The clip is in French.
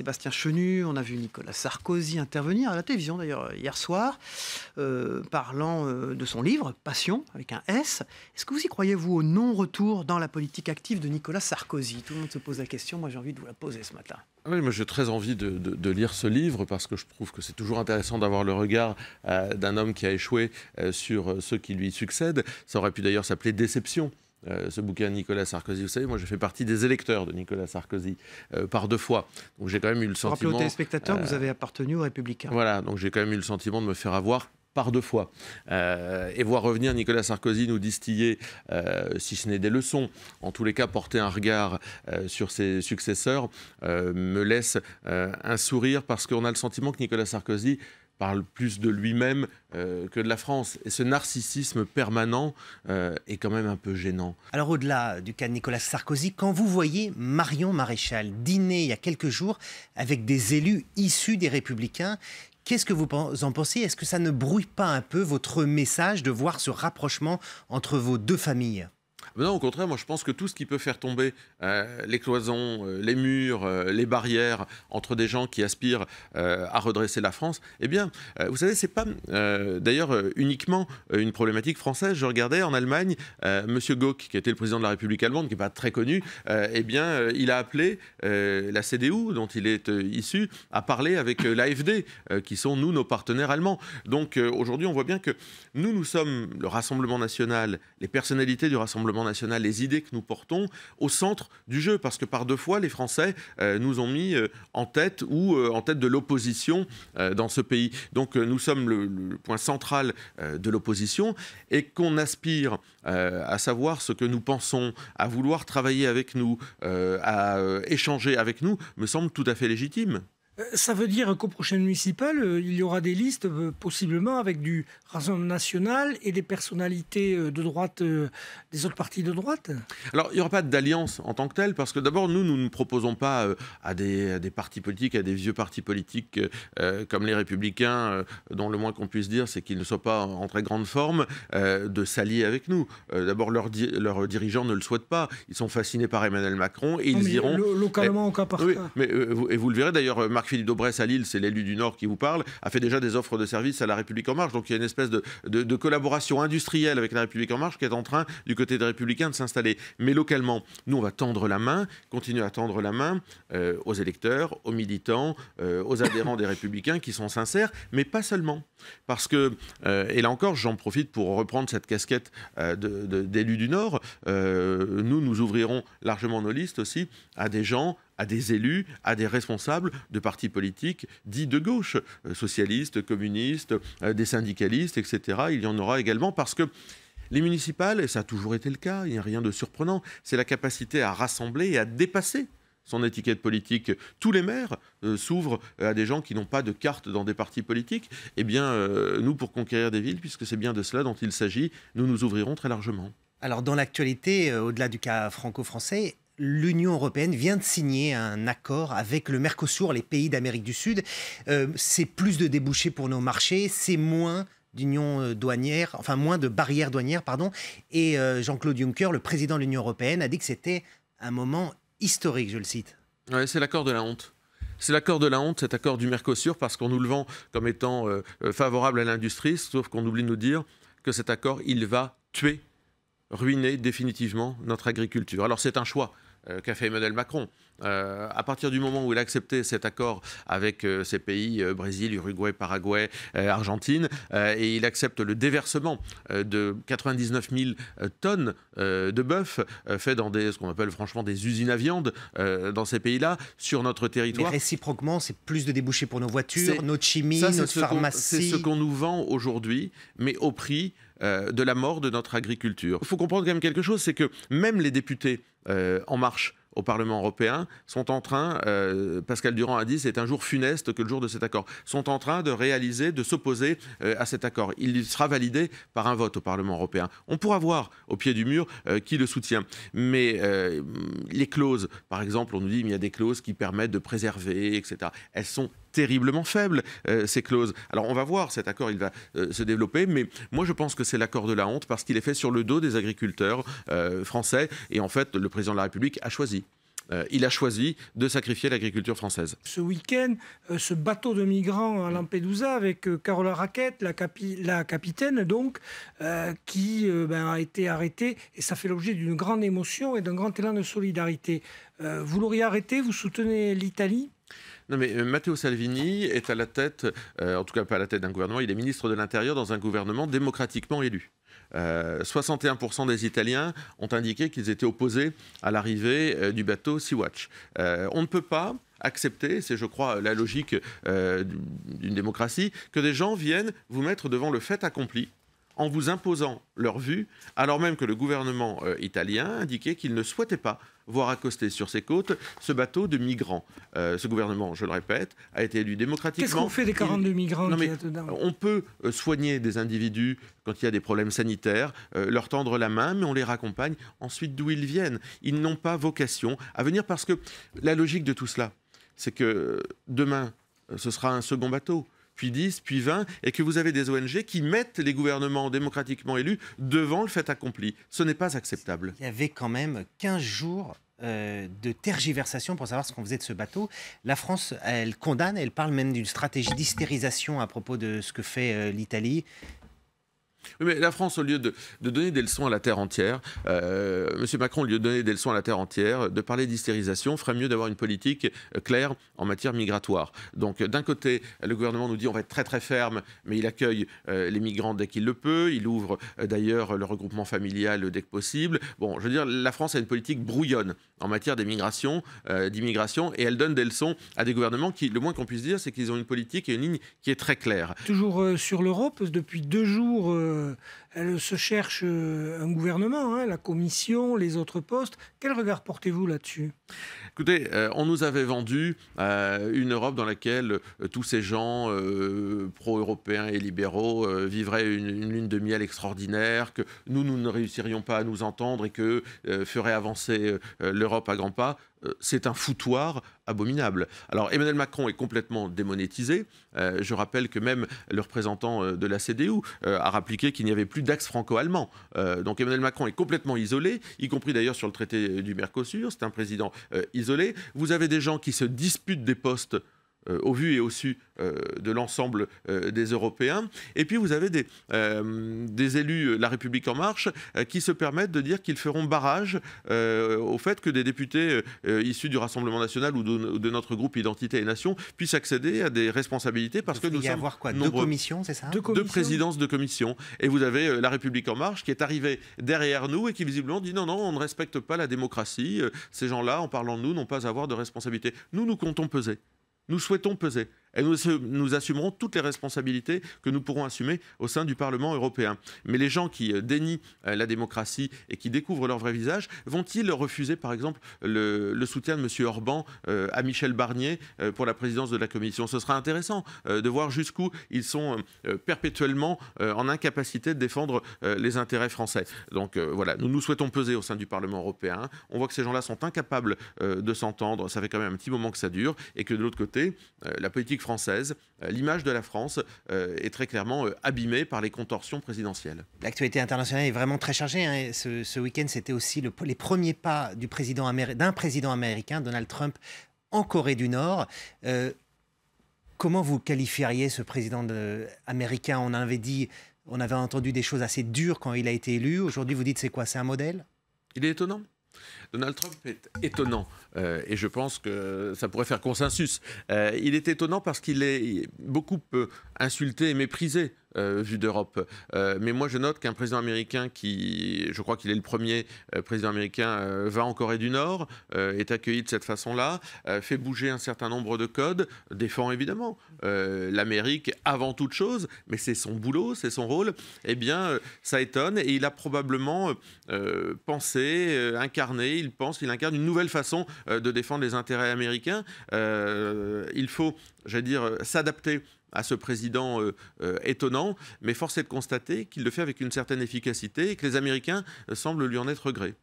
Sébastien Chenu, on a vu Nicolas Sarkozy intervenir à la télévision d'ailleurs hier soir, parlant de son livre Passion avec un S. Est-ce que vous y croyez, vous, au non-retour dans la politique active de Nicolas Sarkozy? Tout le monde se pose la question, moi j'ai envie de vous la poser ce matin. Oui, moi j'ai très envie de lire ce livre parce que je trouve que c'est toujours intéressant d'avoir le regard d'un homme qui a échoué sur ceux qui lui succèdent. Ça aurait pu d'ailleurs s'appeler Déception. Ce bouquin de Nicolas Sarkozy, vous savez, moi je fais partie des électeurs de Nicolas Sarkozy par 2 fois. Donc j'ai quand même eu le sentiment... Rappelez aux téléspectateurs que vous avez appartenu aux Républicains. Voilà, donc j'ai quand même eu le sentiment de me faire avoir par 2 fois. Et voir revenir Nicolas Sarkozy nous distiller, si ce n'est des leçons, en tous les cas porter un regard sur ses successeurs, me laisse un sourire parce qu'on a le sentiment que Nicolas Sarkozy parle plus de lui-même que de la France. Et ce narcissisme permanent est quand même un peu gênant. Alors au-delà du cas de Nicolas Sarkozy, quand vous voyez Marion Maréchal dîner il y a quelques jours avec des élus issus des Républicains, qu'est-ce que vous en pensez? Est-ce que ça ne brouille pas un peu votre message de voir ce rapprochement entre vos 2 familles? Non, au contraire, moi je pense que tout ce qui peut faire tomber les cloisons, les murs, les barrières entre des gens qui aspirent à redresser la France, eh bien, vous savez, c'est pas d'ailleurs uniquement une problématique française. Je regardais en Allemagne, Monsieur Gauck, qui était le président de la République allemande, qui n'est pas très connu, eh bien, il a appelé la CDU, dont il est issu, à parler avec l'AfD, qui sont, nous, nos partenaires allemands. Donc aujourd'hui, on voit bien que nous sommes le Rassemblement national, les personnalités du Rassemblement national, les idées que nous portons au centre du jeu, parce que par 2 fois les Français nous ont mis en tête ou en tête de l'opposition dans ce pays. Donc nous sommes le point central de l'opposition et qu'on aspire à savoir ce que nous pensons, à vouloir travailler avec nous, à échanger avec nous, me semble tout à fait légitime. Ça veut dire qu'aux prochaines municipales, il y aura des listes possiblement avec du Rassemblement national et des personnalités de droite, des autres partis de droite? Alors, il n'y aura pas d'alliance en tant que telle, parce que d'abord, nous ne proposons pas à des partis politiques, à des vieux partis politiques comme les Républicains, dont le moins qu'on puisse dire, c'est qu'ils ne soient pas en très grande forme, de s'allier avec nous. D'abord, leurs dirigeants ne le souhaitent pas. Ils sont fascinés par Emmanuel Macron et ils iront... Localement, au cas par oui, cas. Mais, vous le verrez d'ailleurs, Marc-Philippe Daubresse à Lille, c'est l'élu du Nord qui vous parle, a fait déjà des offres de services à La République En Marche. Donc il y a une espèce de collaboration industrielle avec La République En Marche qui est en train, du côté des Républicains, de s'installer. Mais localement, nous, on va tendre la main, continuer à tendre la main aux électeurs, aux militants, aux adhérents des Républicains qui sont sincères, mais pas seulement. Parce que, et là encore, j'en profite pour reprendre cette casquette d'élu du Nord, nous ouvrirons largement nos listes aussi à des gens, à des élus, à des responsables de partis politiques dits de gauche, socialistes, communistes, des syndicalistes, etc. Il y en aura également parce que les municipales, et ça a toujours été le cas, il n'y a rien de surprenant, c'est la capacité à rassembler et à dépasser son étiquette politique. Tous les maires s'ouvrent à des gens qui n'ont pas de carte dans des partis politiques. Eh bien, nous, pour conquérir des villes, puisque c'est bien de cela dont il s'agit, nous nous ouvrirons très largement. Alors, dans l'actualité, au-delà du cas franco-français, l'Union européenne vient de signer un accord avec le Mercosur, les pays d'Amérique du Sud. C'est plus de débouchés pour nos marchés, c'est moins d'union douanière, enfin moins de barrières douanières, pardon. Et Jean-Claude Juncker, le président de l'Union européenne, a dit que c'était un moment historique, je le cite. Ouais, c'est l'accord de la honte. C'est l'accord de la honte, cet accord du Mercosur, parce qu'on nous le vend comme étant favorable à l'industrie, sauf qu'on oublie de nous dire que cet accord, il va tuer, ruiner définitivement notre agriculture. Alors c'est un choix qu'a fait Emmanuel Macron. À partir du moment où il a accepté cet accord avec ces pays, Brésil, Uruguay, Paraguay, Argentine, et il accepte le déversement de 99 000 tonnes de bœuf fait dans ce qu'on appelle franchement des usines à viande dans ces pays-là, sur notre territoire. Mais réciproquement, c'est plus de débouchés pour nos voitures, notre chimie, notre pharmacie. C'est ce qu'on nous vend aujourd'hui, mais au prix de la mort de notre agriculture. Il faut comprendre quand même quelque chose, c'est que même les députés En Marche au Parlement européen sont en train, Pascal Durand a dit c'est un jour funeste que le jour de cet accord, sont en train de réaliser, de s'opposer à cet accord. Il sera validé par un vote au Parlement européen. On pourra voir au pied du mur qui le soutient. Mais les clauses, par exemple, on nous dit qu'il y a des clauses qui permettent de préserver, etc. Elles sont terriblement faibles, ces clauses. Alors on va voir, cet accord, il va se développer, mais moi je pense que c'est l'accord de la honte parce qu'il est fait sur le dos des agriculteurs français et en fait le président de la République a choisi il a choisi de sacrifier l'agriculture française. Ce week-end, ce bateau de migrants à Lampedusa avec Carola Rackete, la capitaine donc, qui a été arrêtée, et ça fait l'objet d'une grande émotion et d'un grand élan de solidarité. Vous l'auriez arrêté, vous soutenez l'Italie ? Non, mais Matteo Salvini est à la tête, en tout cas pas à la tête d'un gouvernement, il est ministre de l'Intérieur dans un gouvernement démocratiquement élu. 61% des Italiens ont indiqué qu'ils étaient opposés à l'arrivée du bateau Sea-Watch. On ne peut pas accepter, c'est je crois la logique d'une démocratie, que des gens viennent vous mettre devant le fait accompli en vous imposant leur vue, alors même que le gouvernement italien indiquait qu'il ne souhaitait pas voir accoster sur ses côtes ce bateau de migrants. Ce gouvernement, je le répète, a été élu démocratiquement. Qu'est-ce qu'on fait des 42 migrants non, qu'il mais y a dedans ? On peut soigner des individus quand il y a des problèmes sanitaires, leur tendre la main, mais on les raccompagne ensuite d'où ils viennent. Ils n'ont pas vocation à venir parce que la logique de tout cela, c'est que demain, ce sera un second bateau, puis 10, puis 20, et que vous avez des ONG qui mettent les gouvernements démocratiquement élus devant le fait accompli. Ce n'est pas acceptable. Il y avait quand même 15 jours de tergiversation pour savoir ce qu'on faisait de ce bateau. La France, elle condamne, elle parle même d'une stratégie d'hystérisation à propos de ce que fait l'Italie. Oui, mais la France, au lieu de donner des leçons à la terre entière, M. Macron, au lieu de donner des leçons à la terre entière, de parler d'hystérisation, ferait mieux d'avoir une politique claire en matière migratoire. Donc, d'un côté, le gouvernement nous dit on va être très très ferme, mais il accueille les migrants dès qu'il le peut. Il ouvre d'ailleurs le regroupement familial dès que possible. Bon, je veux dire, la France a une politique brouillonne en matière d'immigration, et elle donne des leçons à des gouvernements qui, le moins qu'on puisse dire, c'est qu'ils ont une politique et une ligne qui est très claire. Toujours sur l'Europe, depuis 2 jours, elle se cherche un gouvernement, la Commission, les autres postes. Quel regard portez-vous là-dessus ? Écoutez, on nous avait vendu une Europe dans laquelle tous ces gens pro-européens et libéraux vivraient une lune de miel extraordinaire, que nous ne réussirions pas à nous entendre et que ferait avancer l'Europe à grands pas. C'est un foutoir abominable. Alors Emmanuel Macron est complètement démonétisé. Je rappelle que même le représentant de la CDU a rappelé qu'il n'y avait plus d'axe franco-allemand. Donc Emmanuel Macron est complètement isolé, y compris d'ailleurs sur le traité du Mercosur. C'est un président isolé. Vous avez des gens qui se disputent des postes au vu et au su de l'ensemble des Européens. Et puis vous avez des élus La République En Marche qui se permettent de dire qu'ils feront barrage au fait que des députés issus du Rassemblement National ou de notre groupe Identité et Nation puissent accéder à des responsabilités parce que nous sommes avoir quoi, nombreux. 2 commissions, c'est ça ? 2 présidences de commission. Et vous avez La République En Marche qui est arrivée derrière nous et qui visiblement dit non, on ne respecte pas la démocratie. Ces gens-là, en parlant de nous, n'ont pas à avoir de responsabilité. Nous comptons peser. Nous souhaitons peser et nous assumerons toutes les responsabilités que nous pourrons assumer au sein du Parlement européen. Mais les gens qui dénient la démocratie et qui découvrent leur vrai visage, vont-ils refuser par exemple le soutien de M. Orban à Michel Barnier pour la présidence de la Commission ? Ce sera intéressant de voir jusqu'où ils sont perpétuellement en incapacité de défendre les intérêts français. Donc voilà, nous souhaitons peser au sein du Parlement européen. On voit que ces gens-là sont incapables de s'entendre. Ça fait quand même un petit moment que ça dure et que de l'autre côté, la politique française, l'image de la France est très clairement abîmée par les contorsions présidentielles. L'actualité internationale est vraiment très chargée. Ce week-end, c'était aussi les premiers pas d'un président américain, Donald Trump, en Corée du Nord. Comment vous qualifieriez ce président américain ? On avait entendu des choses assez dures quand il a été élu. Aujourd'hui, vous dites c'est quoi ? C'est un modèle ? Il est étonnant. Donald Trump est étonnant et je pense que ça pourrait faire consensus. Il est étonnant parce qu'il est beaucoup insulté et méprisé vu d'Europe. Mais moi, je note qu'un président américain je crois qu'il est le premier président américain, va en Corée du Nord, est accueilli de cette façon-là, fait bouger un certain nombre de codes, défend évidemment l'Amérique avant toute chose, mais c'est son boulot, c'est son rôle. Eh bien, ça étonne et il a probablement pensé, incarné, il incarne une nouvelle façon de défendre les intérêts américains. Il faut, s'adapter à ce président étonnant, mais force est de constater qu'il le fait avec une certaine efficacité et que les Américains semblent lui en être gré.